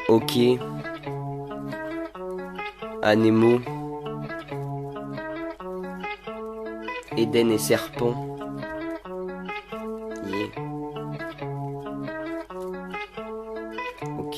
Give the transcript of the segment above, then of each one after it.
Ok. Anémo. Éden et serpent. Yeah. Ok.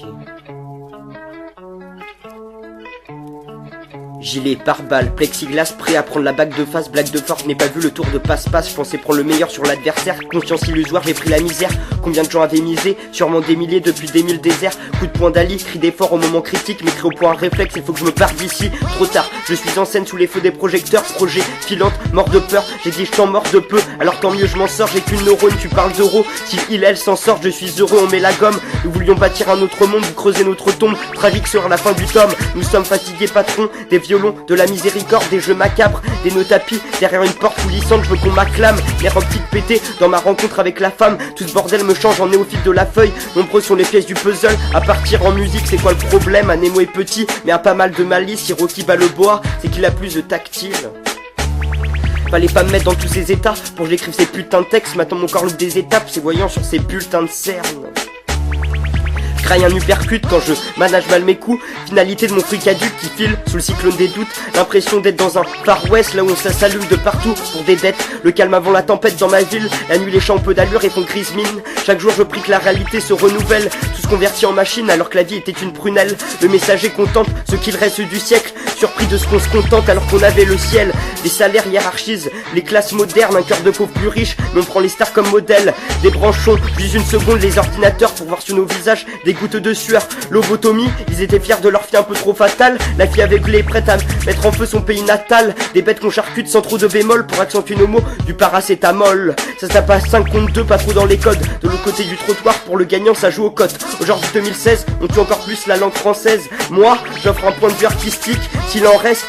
Gilet, pare-balles, plexiglas, prêt à prendre la bague de face, blague de force, je n'ai pas vu le tour de passe-passe, je pensais prendre le meilleur sur l'adversaire, conscience illusoire, j'ai pris la misère, combien de gens avaient misé, sûrement des milliers depuis des mille déserts, coup de poing d'Ali, cri d'effort au moment critique, mais cri au point réflexe, il faut que je me parte d'ici, trop tard, je suis en scène sous les feux des projecteurs, projet, filante, mort de peur, j'ai dit je t'en mords de peu, alors tant mieux je m'en sors, j'ai qu'une neurone, tu parles d'euros, si il elle s'en sort, je suis heureux, on met la gomme, nous voulions bâtir un autre monde, vous creusez notre tombe, tragique sera la fin du tome, nous sommes fatigués patrons, des violons, de la miséricorde, des jeux macabres, des nœuds tapis, derrière une porte coulissante, je veux qu'on m'acclame, les optiques pétées, dans ma rencontre avec la femme, tout ce bordel me change en néophyte de la feuille, nombreux sont les pièces du puzzle, à partir en musique, c'est quoi le problème, Anémo est petit, mais a pas mal de malice, si Rocky bat le bois, c'est qu'il a plus de tactile. Fallait pas me mettre dans tous ces états, pour que j'écrive ces putains de textes, maintenant mon corps loupe des étapes, c'est voyant sur ces bulletins de cernes. Craille un uppercut quand je manage mal mes coups. Finalité de mon truc adulte qui file sous le cyclone des doutes. L'impression d'être dans un Far West, là où ça s'allume de partout pour des dettes. Le calme avant la tempête dans ma ville. La nuit les champs ont peu d'allure et font grise mine. Chaque jour je prie que la réalité se renouvelle. Tout se convertit en machine alors que la vie était une prunelle. Le messager contente ce qu'il reste du siècle. Surpris de ce qu'on se contente alors qu'on avait le ciel. Des salaires hiérarchisent les classes modernes. Un cœur de pauvre plus riche, mais on prend les stars comme modèle. Des branchons, juste une seconde les ordinateurs pour voir sur nos visages des gouttes de sueur, lobotomie, ils étaient fiers de leur fille un peu trop fatale. La fille aveuglée prête à mettre en feu son pays natal. Des bêtes qu'on charcute sans trop de bémol pour accentuer nos mots, du paracétamol. Ça se tape à 5 contre 2, pas trop dans les codes. De l'autre côté du trottoir, pour le gagnant ça joue aux cotes. Aujourd'hui 2016, on tue encore plus la langue française. Moi, j'offre un point de vue artistique, s'il en reste.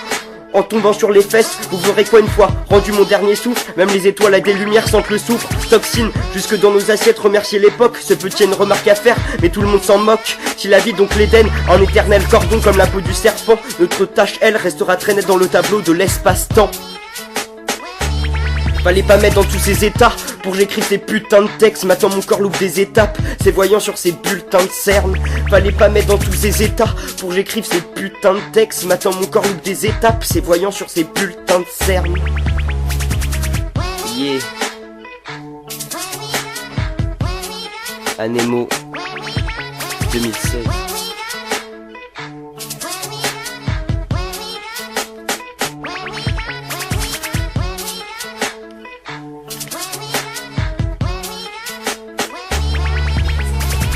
En tombant sur les fesses, vous verrez quoi une fois rendu mon dernier souffle. Même les étoiles à des lumières sentent le soufre. Toxine, jusque dans nos assiettes, remercier l'époque. Ce petit a une remarque à faire, mais tout le monde s'en moque. Si la vie donc l'Éden, en éternel cordon comme la peau du serpent, notre tâche elle restera très nette dans le tableau de l'espace-temps. Fallait pas mettre dans tous ces états pour que j'écrive ces putains de textes. Maintenant mon corps loupe des étapes, c'est voyant sur ces bulletins de cernes. Fallait pas mettre dans tous ces états pour que j'écrive ces putains de textes. Maintenant mon corps loupe des étapes, c'est voyant sur ces bulletins de cernes. Yeah. Anémo 2016.